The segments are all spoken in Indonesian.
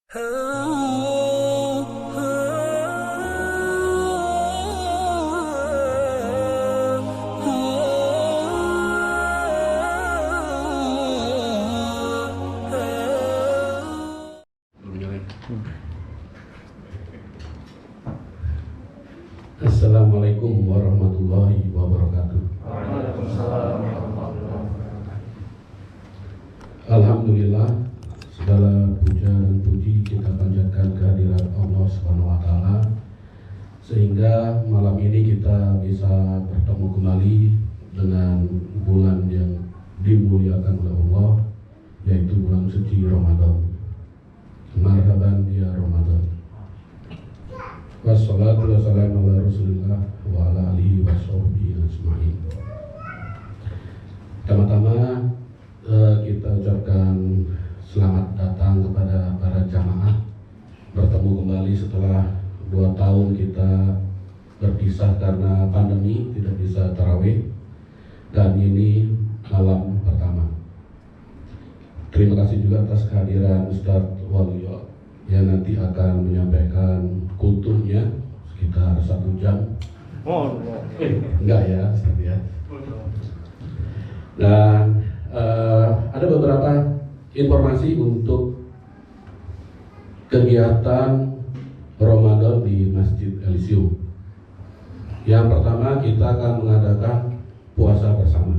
Assalamualaikum warahmatullahi wabarakatuh. Alhamdulillah, segala puja dan puji kita panjatkan kehadirat Allah Subhanahu wa taala sehingga malam ini kita bisa bertemu kembali dengan bulan yang dimuliakan oleh Allah, yaitu bulan suci Ramadan. Marhaban ya Ramadan. Wassalatu wassalamu ala Rasulillah wa ala alihi washabbihi ajmain. Pertama-tama kita ucapkan selamat datang kepada para jamaah, bertemu kembali setelah 2 tahun kita berpisah karena pandemi, tidak bisa tarawih, dan ini malam pertama. Terima kasih juga atas kehadiran Ustadz Waluyo yang nanti akan menyampaikan kulturnya sekitar 1 jam. Enggak ya, Ustaz ya. Dan ada beberapa informasi untuk kegiatan Ramadan di Masjid Elysium. Yang pertama, kita akan mengadakan puasa bersama.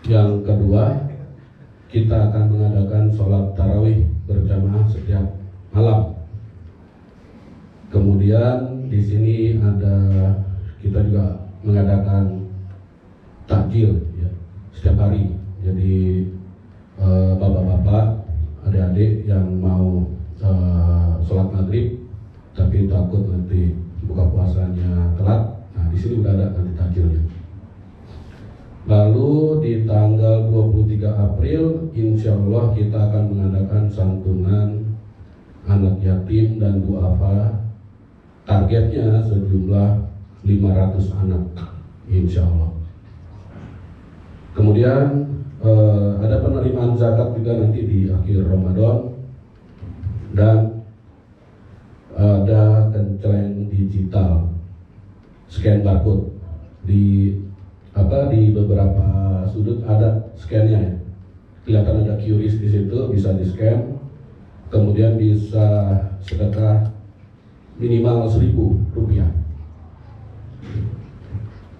Yang kedua, kita akan mengadakan sholat tarawih berjamaah setiap malam. Kemudian di sini kita juga mengadakan takjil ya, setiap hari. Jadi bapak-bapak, adik-adik yang mau sholat maghrib tapi takut nanti buka puasanya telat, nah di sini udah ada nanti takjilnya. Lalu di tanggal 23 April insya Allah kita akan mengadakan santunan anak yatim dan duafa. Targetnya sejumlah 500 anak insya Allah. Kemudian ada penerimaan zakat juga nanti di akhir Ramadan, dan ada kenceleng digital scan barcode di beberapa sudut ada scan-nya ya. Kelihatan ada QRIS di situ, bisa di-scan. Kemudian bisa sedekah minimal Rp1.000.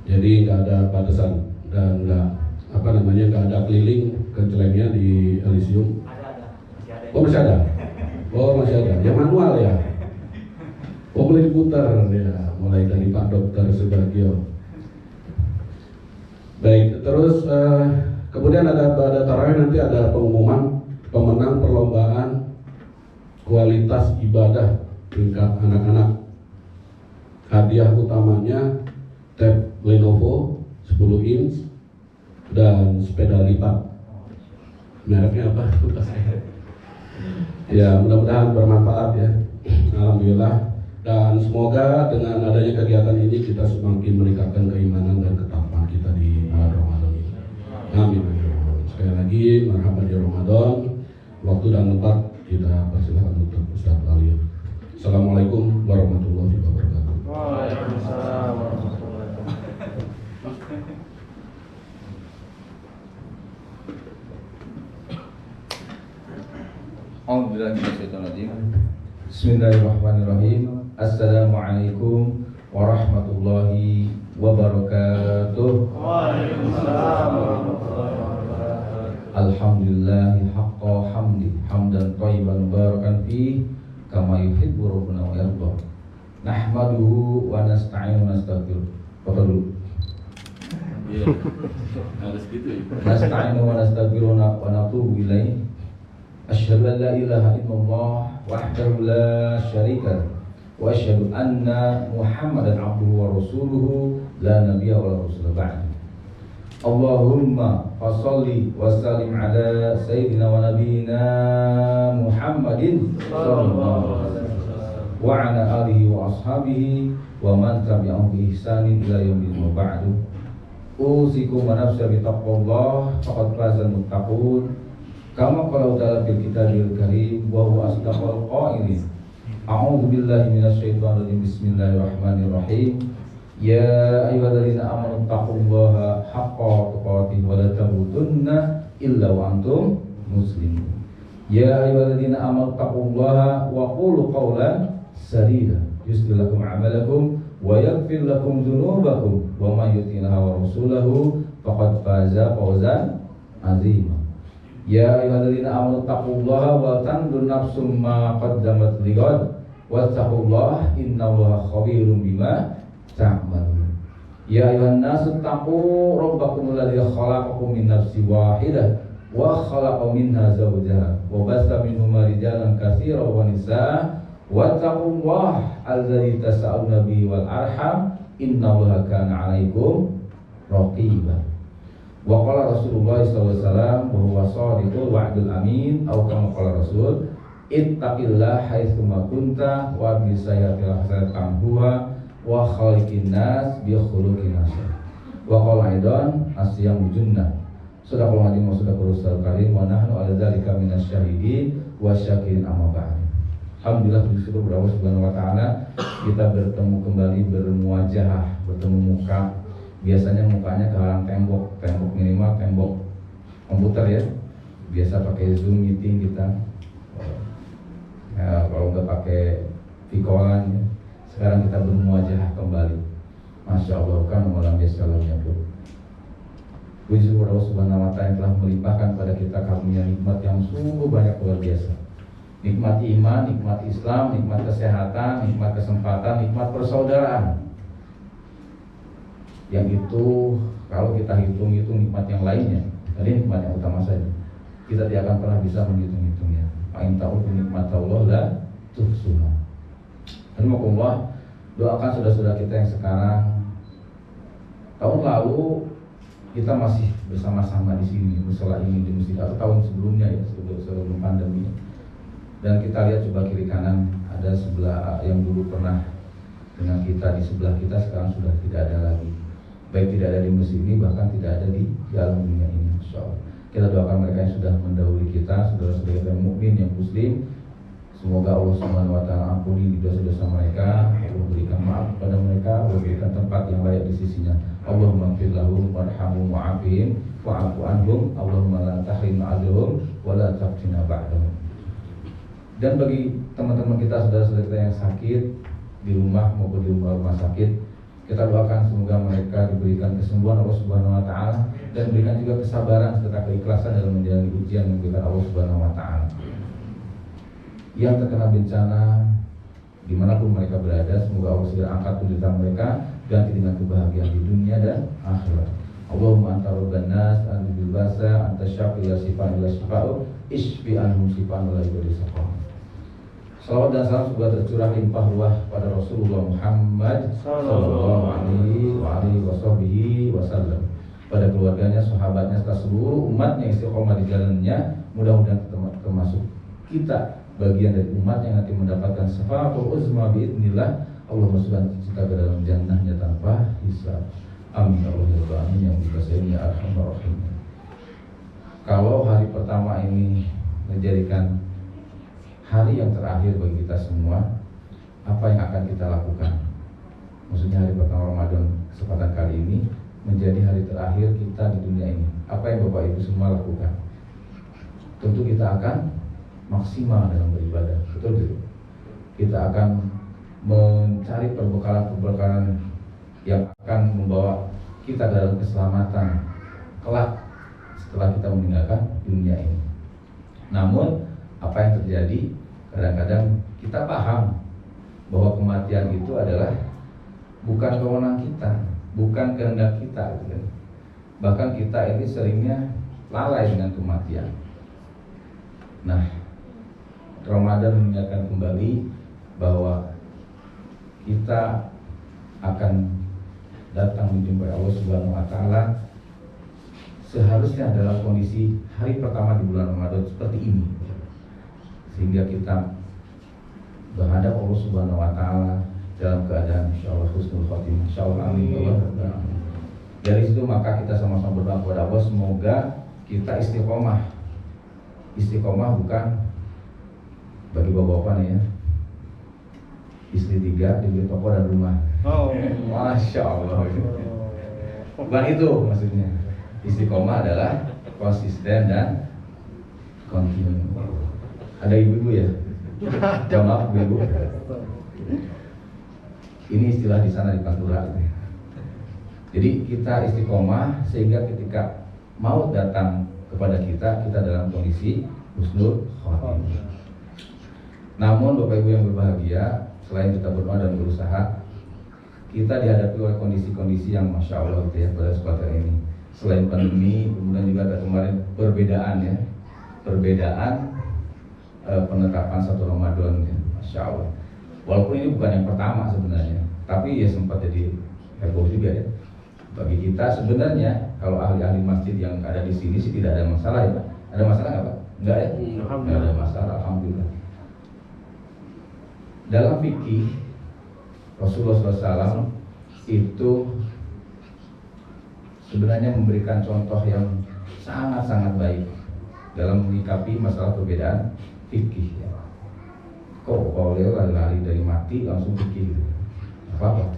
Jadi nggak ada batasan dan nggak ada keliling kencelengnya di Elysium. Oh masih ada. Oh masih ada. Yang manual ya. Oh boleh diputar ya, mulai dari Pak Dokter Subagio. Baik, terus kemudian pada tarawih nanti ada pengumuman pemenang perlombaan kualitas ibadah tingkat anak-anak. Hadiah utamanya tab Lenovo 10 inch dan sepeda lipat. Mereknya apa? Lupa saya. Ya, mudah-mudahan bermanfaat ya. Alhamdulillah. Dan semoga dengan adanya kegiatan ini kita semakin meningkatkan keimanan dan ketakwaan kita di bulan Ramadan ini. Amin. Sekali lagi, marhaban di Ramadan. Waktu dan tempat kita persilakan untuk Ustaz Waluyo. Assalamualaikum warahmatullahi wabarakatuh. Waalaikumsalam warahmatullahi wabarakatuh. Bismillahirrahmanirrahim. Assalamualaikum warahmatullahi wabarakatuh. Waalaikumsalam warahmatullahi wabarakatuh. Alhamdulillahi haqqa hamdi hamdan thayyiban mubarakan fi kama yuhibbu rabbuna wa yarda. Nahmaduhu wa nasta'inu wa nastaghfiruh. Foto dulu. Iya. Harus gitu ya. Nasta'inu wa nastaghfiruh wa natubu ilaihi. Asyhadu an la ilaha illallah wahdahu la syarika lahu wa asyhadu anna Muhammadan abduhu wa rasuluhu la nabiyya wa la rasula ba'da. Allahumma fasholli wa sallim ala sayyidina wa nabiyyina Muhammadin sallallahu alaihi wasallam wa ala alihi wa ashabihi wa man tabi'ahum bi ihsanin ila yaumil wa ba'du. Usikum wa nafsi bi taqwallah faqad fazal muttaqun. Kama qala ta'ala fil kitabil karim wa huwa asdaqul qailin. A'udzu billahi minasyaitonir rajim. Bismillahirrahmanirrahim. Ya ayyuhalladzina amanu taqullaha haqqa tuqatih wa la tamutunna illa wa antum muslimun. Ya ayyuhalladzina amanu taqullaha wa qulu qawlan sadida yuslih lakum a'malakum wa yaghfir lakum dzunubakum wa may yuti'illah wa rasulahu faqad faza fawzan 'azima. Ya ayyuhalladzina amanu taqullaha wa tanzur nafsum ma qaddamat lighad wattaqullaha innallaha khabirum bima ta'malun. Ya ayyuhan nasu taqu rabbakum alladzi khalaqakum min nafsin wahidah wa khalaqa minha zawjaha wa bassa minhuma rijalan katsiran wa nisaa wattaqullaha alladzi tasaaluna bihi wal arham innallaha kana 'alaikum raqiba. Wa qala Rasulullah sallallahu alaihi wasallam wa huwa shadiqul wa'dul amin aw kama qala Rasul ittaqillaha haitsu ma kunta wa bi sayyi'atil hasanati wa khaliqin nas bi khuluqin hasan. Wa qala aidan asyamu junnah. Sadaqallahu alazim wa sadaqal rasulul karim wa nahnu ala dzalika minasyahidin wa syakirin amma ba'd. Alhamdulillah, bersyukur kepada Allah Subhanahu wa taala kita bertemu kembali, bermuajahah, bertemu muka. Biasanya mukanya kehalang tembok minimal tembok komputer ya. Biasa pakai Zoom meeting kita. Ya, kalau nggak pakai Vikolan ya. Sekarang kita bermuajahah kembali. Masya Allah, kan malam biasalamnya pun. Puji kepada Allah Subhanahu wa taala yang telah melimpahkan pada kita karunia nikmat yang sungguh banyak luar biasa. Nikmat iman, nikmat Islam, nikmat kesehatan, nikmat kesempatan, nikmat persaudaraan. Yang itu kalau kita hitung-hitung nikmat yang lainnya, tadi nikmat yang utama saja, kita tidak akan pernah bisa menghitung-hitungnya. Fa'in ta'udu nikmatallah la tuhsuha. Alhamdulillah, doakan saudara-saudara kita yang sekarang. Tahun lalu kita masih bersama-sama di sini, musola ini di masjid, atau tahun sebelumnya ya, sebelum pandemi. Dan kita lihat coba kiri kanan, ada sebelah yang dulu pernah dengan kita di sebelah kita sekarang sudah tidak ada lagi. Baik tidak ada di masjid ini, bahkan tidak ada di dalam dunia ini. Insyaallah. Kita doakan mereka yang sudah mendahului kita, saudara-saudara kita yang mukmin, yang muslim. Semoga Allah Subhanahu wa taala ampuni dosa-dosa mereka, Allah berikan maaf kepada mereka, Allah berikan tempat yang layak di sisinya. Allahumma ighfir lahum warhamhum wa'afihim wa'fu anhum, Allahumma la tahrim ajrahum wa la taftina ba'dahum. Dan bagi teman-teman kita, saudara-saudara kita yang sakit di rumah maupun di rumah sakit, kita doakan semoga mereka diberikan kesembuhan Allah Subhanahu wa taala dan diberikan juga kesabaran serta keikhlasan dalam menjalani ujian yang diberikan Allah Subhanahu wa taala. Yang terkena bencana dimanapun mereka berada, semoga Allah segera angkat penderitaan mereka, ganti dengan kebahagiaan di dunia dan akhirat. Allahumma anta rabban nas anbil basa anta syafi ya sifan ila syifa'u isfi anhum sifan la yudrisaqah. Salawat dan salam semoga tercurah limpah ruah pada Rasulullah Muhammad sallallahu alaihi wasallam, pada keluarganya, sahabatnya, serta seluruh umatnya istiqomah di jalannya. Mudah-mudahan termasuk kita bagian dari umat yang nanti mendapatkan syafaatul uzma biidznillah. Allah masukkan kita ke dalam jannahnya tanpa hisab. Amin ya rabbal alamin yang dikasihi ya arhamar rahimin. Kalau hari pertama ini menjadikan hari yang terakhir bagi kita semua, apa yang akan kita lakukan? Maksudnya hari pertama Ramadan kesempatan kali ini menjadi hari terakhir kita di dunia ini. Apa yang Bapak Ibu semua lakukan? Tentu kita akan maksimal dalam beribadah, betul tidak? Kita akan mencari perbekalan yang akan membawa kita dalam keselamatan kelak setelah kita meninggalkan dunia ini. Namun apa yang terjadi? Kadang-kadang kita paham bahwa kematian itu adalah bukan kewenangan kita, bukan kehendak kita, gitu kan? Bahkan kita ini seringnya lalai dengan kematian. Nah, Ramadan mengingatkan kembali bahwa kita akan datang menjumpai Allah Subhanahu wa taala seharusnya dalam kondisi hari pertama di bulan Ramadan seperti ini, sehingga kita berhadap Allah Subhanahu wa taala dalam keadaan insyaallah husnul khotimah. Insyaallah amin ya rabbal alamin. Dari situ maka kita sama-sama berdoa kepada Allah semoga kita istiqomah istiqomah bukan bagi bapak-bapak nih ya, istri 3 dibeli toko dan rumah. Oh. Masya Allah. Bukan itu maksudnya. Istiqomah adalah konsisten dan kontinu. Ada ibu-ibu ya? Mohon maaf ibu. Ini istilah di sana di Pantura. Jadi kita istiqomah sehingga ketika maut datang kepada kita, kita dalam kondisi husnul khotimah. Namun Bapak Ibu yang berbahagia, selain kita berdoa dan berusaha, kita dihadapi oleh kondisi-kondisi yang Masya Allah gitu ya pada kesempatan ini. Selain pandemi, kemudian juga ada kemarin perbedaan ya, perbedaan penetapan 1 Ramadan ya, Masya Allah. Walaupun ini bukan yang pertama sebenarnya, tapi ya sempat jadi heboh juga ya. Bagi kita sebenarnya kalau ahli-ahli masjid yang ada di sini sih tidak ada masalah ya Pak. Ada masalah nggak Pak? Enggak ya? Nggak ada masalah, alhamdulillah. Dalam fikih Rasulullah SAW itu sebenarnya memberikan contoh yang sangat-sangat baik dalam menyikapi masalah perbedaan fikih ya. Kok kalau lari dari mati langsung fikih gitu. Apa-apa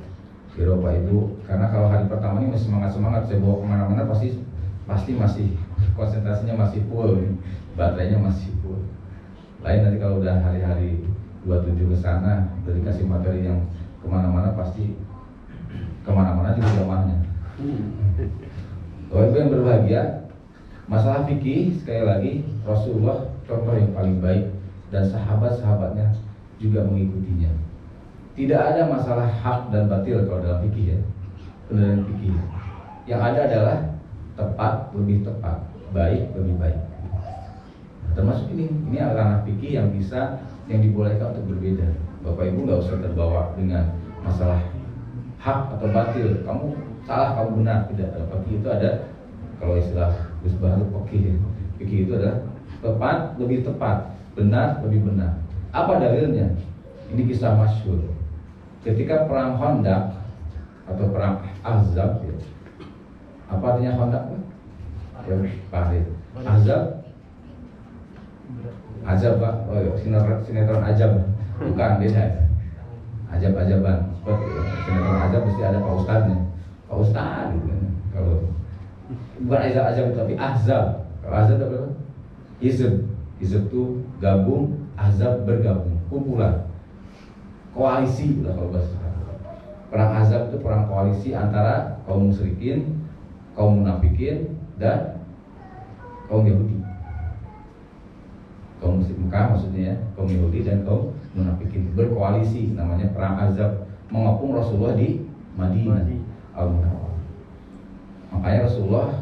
ya Bapak Ibu, karena kalau hari pertama ini masih semangat-semangat, saya bawa kemana-mana pasti masih konsentrasinya masih full nih, baterainya masih full. Lain nanti kalau udah hari-hari 27 ke sana, udah dikasih materi yang kemana-mana pasti kemana-mana juga lemahnya. Bapak Ibu yang berbahagia, masalah fikih sekali lagi Rasulullah contoh yang paling baik dan sahabat-sahabatnya juga mengikutinya. Tidak ada masalah hak dan batil kalau dalam fikih ya, penilaian fikih. Yang ada adalah tepat lebih tepat, baik lebih baik. Termasuk ini ranah fikih yang bisa yang dibolehkan untuk berbeda. Bapak Ibu nggak usah terbawa dengan masalah hak atau batil. Kamu salah, kamu benar. Tidak. Fikih itu ada, kalau istilah Gus Baharul fikih. Fikih itu adalah tepat lebih tepat, benar lebih benar. Apa dalilnya? Ini kisah masyhur. Ketika perang Khandaq atau perang Ahzab ya. Apa artinya Khandaq? Ya, Pak. Ahzab Ajab Pak, oh iya, sinetron Ajab, bukan beda. Ajab-ajaban, seperti sinetron Ajab mesti ada Pak Ustadznya, Pak Ustadz gitu. Kalau bukan Ajab tapi Ahzab. Kalau Ahzab itu apa? Hizb itu gabung, Ahzab bergabung, kumpulan, koalisi lah kalau bahasa. Perang Ahzab itu perang koalisi antara kaum musyrikin, kaum munafikin dan kaum Yahudi. Kaum musyrik Mekah maksudnya ya, kaum Yahudi dan kaum munafikin berkoalisi, namanya perang Ahzab, mengepung Rasulullah di Madinah Al-Munawwarah. Makanya Rasulullah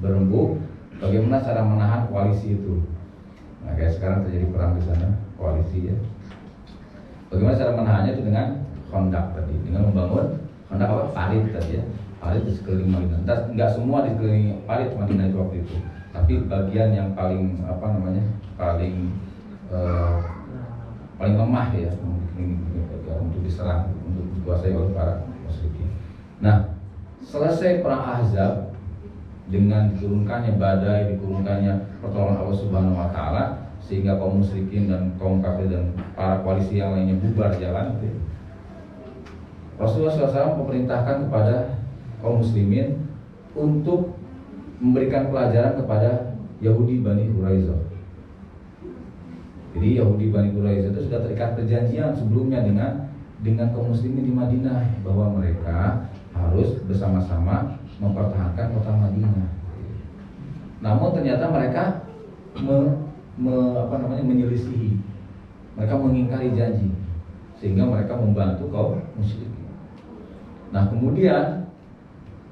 berembuk bagaimana cara menahan koalisi itu. Nah, kayak sekarang terjadi perang di sana, koalisi ya. Bagaimana cara menahannya itu dengan Khandaq tadi, dengan membangun Khandaq apa? Parit tadi ya. Parit di sekeliling Madinah. Enggak semua di sekeliling parit Madinah itu waktu itu. Tapi bagian yang paling paling lemah ya untuk diserang, untuk dikuasai oleh para musyrikin. Nah, selesai perang Ahzab dengan diturunkannya badai, diturunkannya pertolongan Allah Subhanahu wa taala, sehingga kaum musyrikin dan kaum kafir dan para koalisi yang lainnya bubar jalan gitu. Rasulullah SAW memerintahkan kepada kaum muslimin untuk memberikan pelajaran kepada Yahudi Bani Quraisyah. Jadi Yahudi Bani Quraisyah itu sudah terikat perjanjian sebelumnya dengan kaum muslimin di Madinah bahwa mereka harus bersama-sama mempertahankan kota Madinah. Namun ternyata mereka menyelisihi, mereka mengingkari janji, sehingga mereka membantu kaum musyrikin. Nah kemudian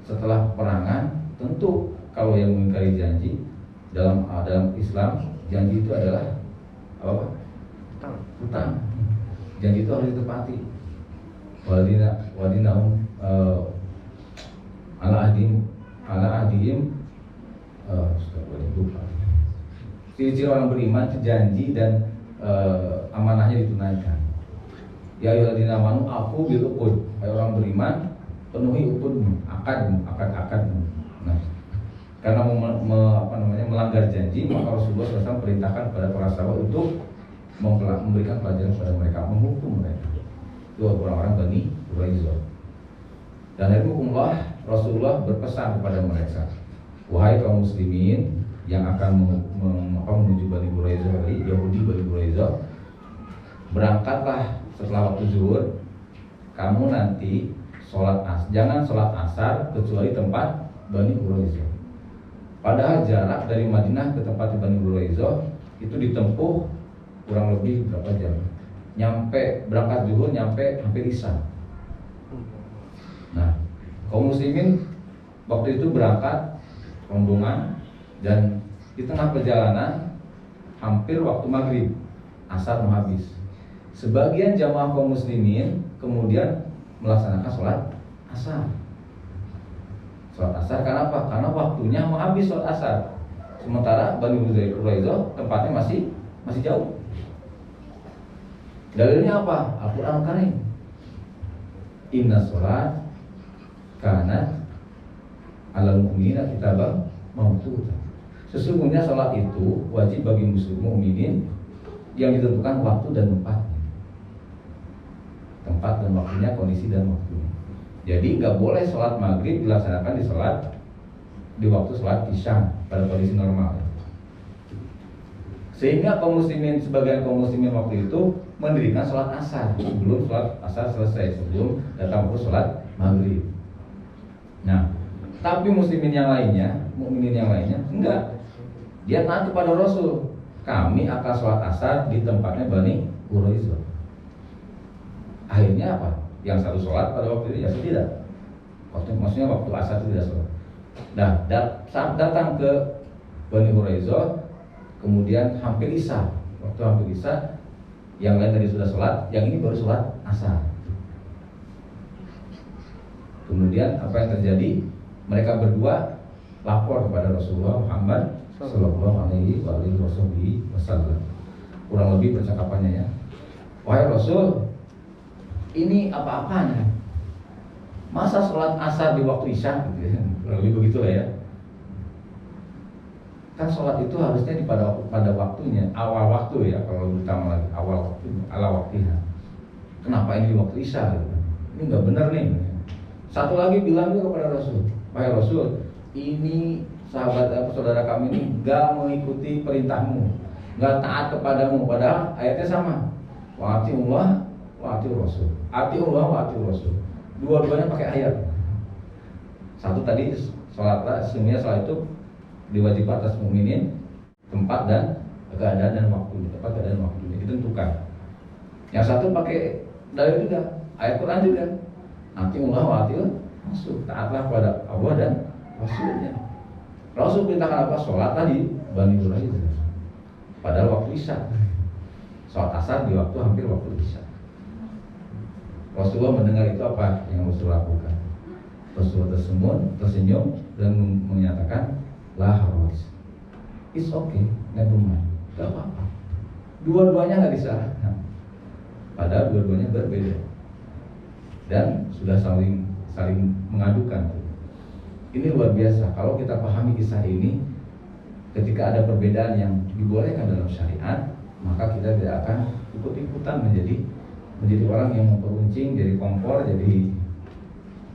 setelah peperangan, tentu kalau yang mengingkari janji dalam Islam, janji itu adalah apa? Hutang. Janji itu harus ditepati. Wadinahum ala ahdihim ciri-ciri orang beriman itu janji dan amanahnya ditunaikan. Ya ayyuhalladzina amanu afu bil uqud. Hai orang beriman, penuhi uqudmu, akadmu. Nah, karena melanggar janji, maka Rasulullah SAW perintahkan kepada para sahabat untuk memberikan pelajaran kepada mereka, menghukum mereka. Itu orang-orang Bani Quraisyah. Dan dari hukumlah Rasulullah berpesan kepada mereka, wahai kaum muslimin yang akan menuju Bani Quraisyah, Yahudi Bani Quraisyah, berangkatlah setelah waktu zuhur. Kamu nanti jangan sholat asar kecuali tempat Bani Quraisyah. Padahal jarak dari Madinah ke tempat Bani Quraisyah itu ditempuh kurang lebih berapa jam? Nyampe berangkat zuhur, nyampe hampir isya. Nah, kaum muslimin waktu itu berangkat rombongan, dan di tengah perjalanan hampir waktu maghrib, asar mau habis. Sebagian jamaah kaum muslimin kemudian melaksanakan sholat asar. Sholat asar karena apa? Karena waktunya mau habis sholat asar. Sementara Bani Quraisyah tempatnya masih jauh. Dalilnya apa? Al-Quran Karim. Inna sholat kanat alal mu'minina kitaban mawquta. Sesungguhnya sholat itu wajib bagi muslim mukminin yang ditentukan waktu dan tempatnya. Tempat dan waktunya, kondisi dan waktunya. Jadi nggak boleh sholat maghrib dilaksanakan di waktu sholat isya pada kondisi normal. Sehingga sebagian kaum muslimin waktu itu mendirikan sholat asar sebelum sholat asar selesai, sebelum datang ke sholat maghrib. Nah, tapi mukminin yang lainnya enggak. Dia taat kepada Rasul. Kami akan sholat asar di tempatnya Bani Quraisyah. Akhirnya apa? Yang satu sholat pada waktu itu, yang tidak. Maksudnya waktu asar itu tidak sholat. Nah, saat datang ke Bani Quraisyah, kemudian hampir isya. Waktu hampir isya, yang lain tadi sudah sholat, yang ini baru sholat asar. Kemudian apa yang terjadi? Mereka berdua lapor kepada Rasulullah Muhammad Sallallahu Alaihi Wasallam. Kurang lebih percakapannya ya, wahai Rasul, ini apa-apanya? Masa sholat asar di waktu isya? Kurang lebih begitulah ya. Kan sholat itu harusnya pada waktunya, awal waktu ya, kalau utama lagi awal waktu, ala waktunya. Kenapa ini di waktu isya? Ini nggak benar nih. Satu lagi bilang juga kepada Rasul, wahai Rasul, ini saudara kami ini nggak mengikuti perintahmu, nggak taat kepadamu. Padahal ayatnya sama, wa atiullah wa atiur Rasul, atiullah wa atiur Rasul. Dua-duanya pakai ayat. Satu tadi sesungguhnya sholat itu diwajibkan atas mukminin, tempat dan keadaan dan waktunya, tempat keadaan dan waktunya ditentukan. Yang satu pakai dalil juga, ayat Quran juga. Atiullah wa atiur Rasul, taatlah kepada Allah dan Rasulnya. Rasul perintahkan apa? Sholat tadi Bani Quraisyah padahal waktu isya. Sholat asar di waktu hampir waktu isya. Rasulullah mendengar itu, apa yang Rasul lakukan? Rasulullah tersenyum dan menyatakan, la haraj, it's okay, never mind, gak apa-apa. Dua-duanya gak disalahkan, padahal dua-duanya berbeda dan sudah saling mengadukan. Ini luar biasa. Kalau kita pahami kisah ini, ketika ada perbedaan yang dibolehkan dalam syariat, maka kita tidak akan ikut-ikutan menjadi orang yang memperuncing, jadi kompor, jadi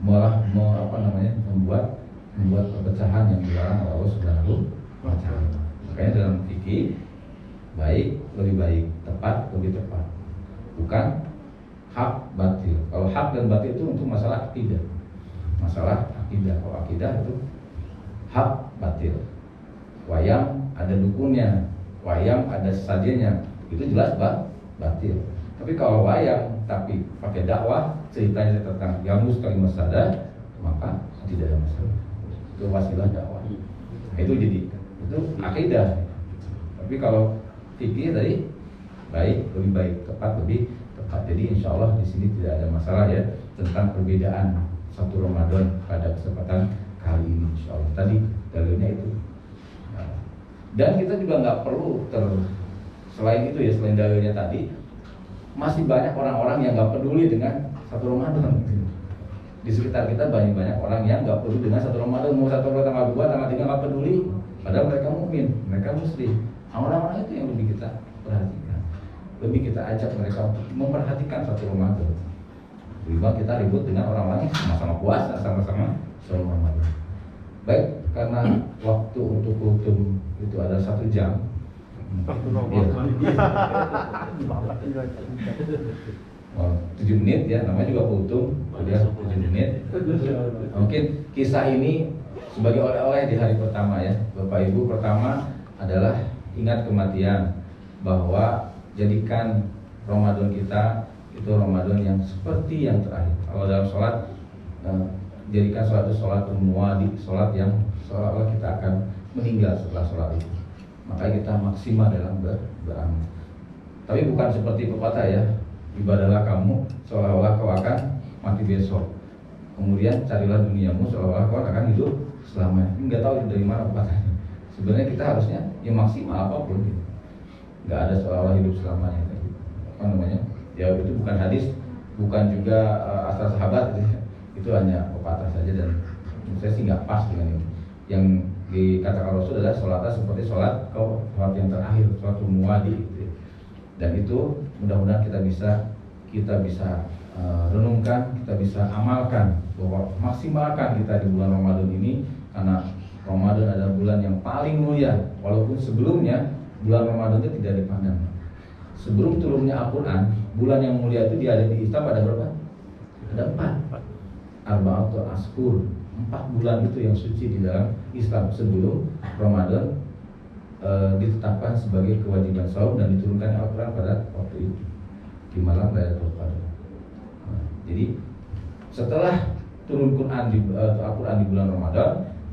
malah membuat perpecahan yang dilarang oleh Allah Subhanahu wa Ta'ala. Makanya dalam fikih, baik lebih baik, tepat lebih tepat, bukan hak batil. Kalau hak dan batil itu untuk masalah akidah. Masalah akidah, kalau akidah itu hak batil. Wayang ada dukunnya, wayang ada sajiannya, itu jelas batil. Tapi kalau wayang tapi pakai dakwah, ceritanya tentang yamus kalimat sadar, maka tidak ada masalah. Itu wasilah dakwah. Itu akidah. Tapi kalau fikih tadi baik lebih baik, tepat lebih tepat. Jadi insya Allah di sini tidak ada masalah ya tentang perbedaan satu Ramadan pada kesempatan kali ini. Insya Allah tadi dalilnya itu. Dan kita juga nggak perlu selain itu ya, selain dalilnya tadi, masih banyak orang-orang yang nggak peduli dengan satu Ramadan. Di sekitar kita banyak orang yang nggak peduli dengan satu Ramadan, mau satu Ramadan tanggal 2, tanggal 3 nggak peduli, padahal mereka mukmin, mereka muslim. Orang-orang itu yang lebih kita perhatikan, lebih kita ajak mereka untuk memperhatikan satu Ramadan. Riba kita ribut dengan orang-orang yang sama-sama puasa, sama-sama sholat Ramadan. Baik, karena waktu untuk kultum itu ada 1 jam. Iya. 7 menit ya, namanya juga kultum, dia 7 menit. Mungkin kisah ini sebagai oleh-oleh di hari pertama ya, Bapak Ibu. Pertama adalah ingat kematian, bahwa jadikan Ramadan kita itu Ramadan yang seperti yang terakhir. Kalau dalam sholat, jadikan sholat itu sholat muwadi, sholat yang seolah-olah kita akan meninggal setelah sholat itu. Maka kita maksimal dalam beramal. Tapi bukan seperti pepatah ya, ibadahlah kamu seolah-olah kau akan mati besok. Kemudian carilah duniamu seolah-olah kau akan hidup selamanya. Enggak tahu dari mana pepatahnya. Sebenarnya kita harusnya yang maksimal apapun gitu. Enggak ada seolah-olah hidup selamanya. Apa namanya? Ya itu bukan hadis, bukan juga asal sahabat gitu. Itu hanya pepatah saja dan saya sih nggak pas dengan ini. Yang dikatakan Rasul adalah sholatnya seperti sholat yang terakhir, sholat muwadi gitu. Dan itu mudah-mudahan kita bisa renungkan, kita bisa amalkan, bahwa maksimalkan kita di bulan Ramadan ini, karena Ramadan adalah bulan yang paling mulia. Walaupun sebelumnya bulan Ramadan itu tidak dipandang. Sebelum turunnya Al-Quran, bulan yang mulia itu dia ada di Islam ada berapa? Ada 4. Arba'atul Ashhur, 4 bulan itu yang suci di dalam Islam sebelum Ramadan ditetapkan sebagai kewajiban saum dan diturunkan Al-Quran pada waktu itu di malam Lailatul Qadar. Jadi setelah turun Al-Quran di bulan Ramadan,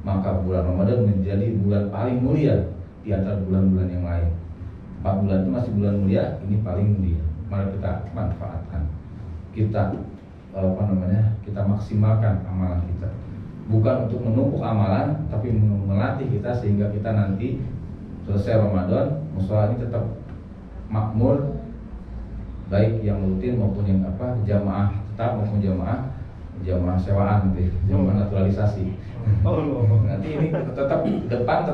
maka bulan Ramadan menjadi bulan paling mulia di antara bulan-bulan yang lain. 4 bulan itu masih bulan mulia, ini paling mulia. Mari kita manfaatkan. Kita kita maksimalkan amalan kita. Bukan untuk menumpuk amalan, tapi melatih kita sehingga kita nanti selesai Ramadan, mushola ini tetap makmur, baik yang rutin maupun yang jamaah tetap maupun jamaah sewaan gitu, jamaah naturalisasi. Nanti ini tetap depan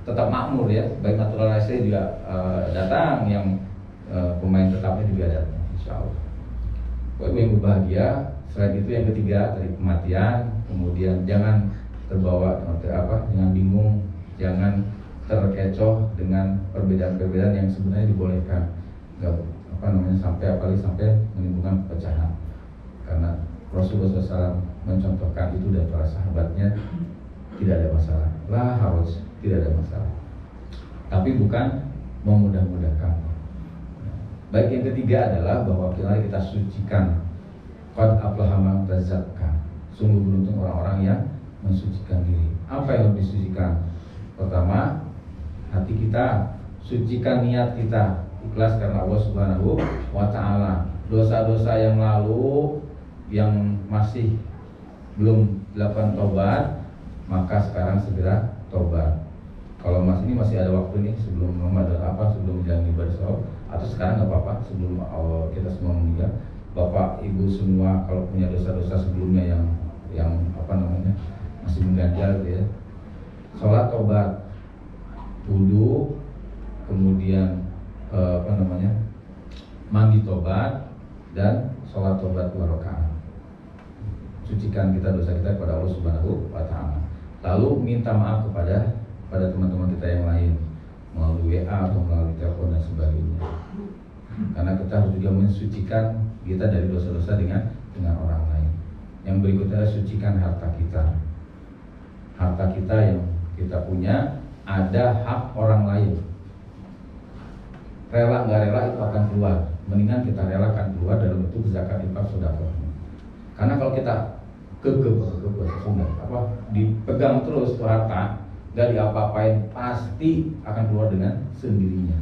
tetap makmur ya, baik naturalisasi juga datang, yang pemain tetapnya juga datang, insya Allah. Bapak yang berbahagia, selain itu yang ketiga dari kematian, kemudian jangan terbawa dengan bingung, jangan terkecoh dengan perbedaan-perbedaan yang sebenarnya dibolehkan, sampai menimbulkan perpecahan. Karena Rasulullah SAW mencontohkan itu dan para sahabatnya, tidak ada masalah, harus tidak ada masalah. Tapi bukan memudah-mudahkan. Baik, yang ketiga adalah bahwa kita sucikan. Qad aflaha man tazakka. Sungguh beruntung orang-orang yang mensucikan diri. Apa yang harus disucikan? Pertama, hati kita, sucikan niat kita, ikhlas karena Allah Subhanahu wa Ta'ala. Dosa-dosa yang lalu yang masih belum dilakukan tobat, maka sekarang segera tobat. Kalau masih ada waktu nih sebelum Ramadan sebelum menjalani ibadah sholat, atau sekarang nggak apa-apa sebelum kita semua meninggal. Bapak Ibu semua kalau punya dosa-dosa sebelumnya yang masih mengganjal gitu ya, sholat tobat, wudu, kemudian mandi tobat, dan sholat tobat 2 rakaat. Sucikan kita dosa kita kepada Allah Subhanahu wa Ta'ala. Lalu minta maaf kepada teman-teman kita yang lain melalui WA atau melalui telepon dan sebagainya. Karena kita harus juga mensucikan kita dari dosa-dosa dengan orang lain. Yang berikutnya adalah sucikan harta kita. Harta kita yang kita punya ada hak orang lain. Rela nggak rela itu akan keluar. Mendingan kita relakan keluar dalam bentuk zakat, infak, sedekah. Karena kalau kita dipegang terus tuh harta, nggak diapa-apain, pasti akan keluar dengan sendirinya.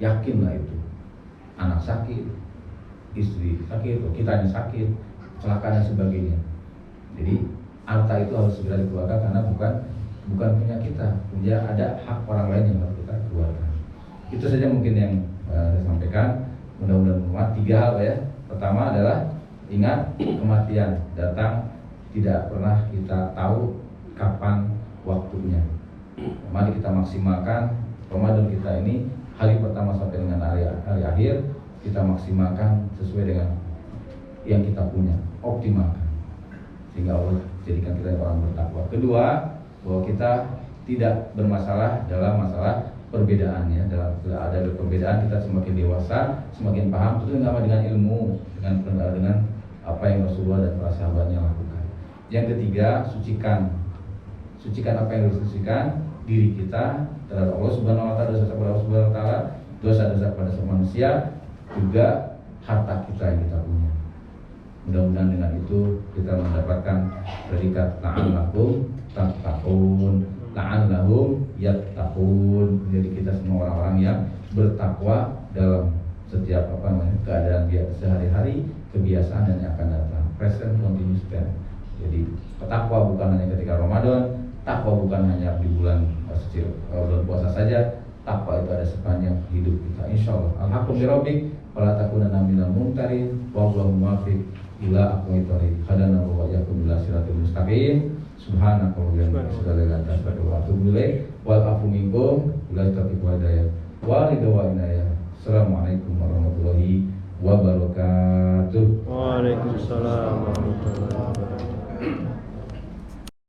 Yakinlah itu. Anak sakit, istri sakit, kita yang sakit, kecelakaan dan sebagainya. Jadi harta itu harus segera dikeluarkan karena bukan punya kita, punya ada hak orang lain yang harus kita keluarkan. Itu saja mungkin yang saya sampaikan. Mudah-mudahan bermanfaat. 3 hal ya. Pertama adalah ingat kematian datang tidak pernah kita tahu kapan waktunya. Mari kita maksimalkan Ramadan kita ini, hari pertama sampai dengan hari akhir, kita maksimalkan sesuai dengan yang kita punya, optimalkan, sehingga Allah jadikan kita orang bertakwa. Kedua, bahwa kita tidak bermasalah dalam masalah perbedaan ya. Dalam ada perbedaan, kita semakin dewasa, semakin paham, tentu dengan ilmu, dengan apa yang Rasulullah dan para sahabatnya lakukan. Yang ketiga, sucikan apa yang harus disucikan, diri kita terhadap Allah Subhanahu wa taala, dosa kepada Allah Subhanahu wa taala, dosa-dosa pada manusia, juga harta kita yang kita punya. Mudah-mudahan dengan itu kita mendapatkan predikat la'allakum tattaqun, la'allahum yattaqun. Jadi kita semua orang-orang yang bertakwa dalam setiap keadaan dia sehari-hari, kebiasaan dan yang akan datang. Present continuous tense. Jadi takwa bukan hanya ketika Ramadan, takwa bukan hanya di bulan bulan puasa saja, takwa itu ada sepanjang hidup kita. Insyaallah. Alhamdulillah. Wala takunanna minal mumtarin wallahu muwaffiq ila aqwamit thoriq. Hadana wa iyyakum ila siratal mustaqim. Subhanaka wa bihamdika asyhadu an la ilaha illa anta astaghfiruka wa atubu ilaik. Wal afu minkum ila taufiq wa hidayah. Wa ridwa inayah. Assalamualaikum warahmatullahi wabarakatuh. Waalaikumsalam warahmatullahi wabarakatuh.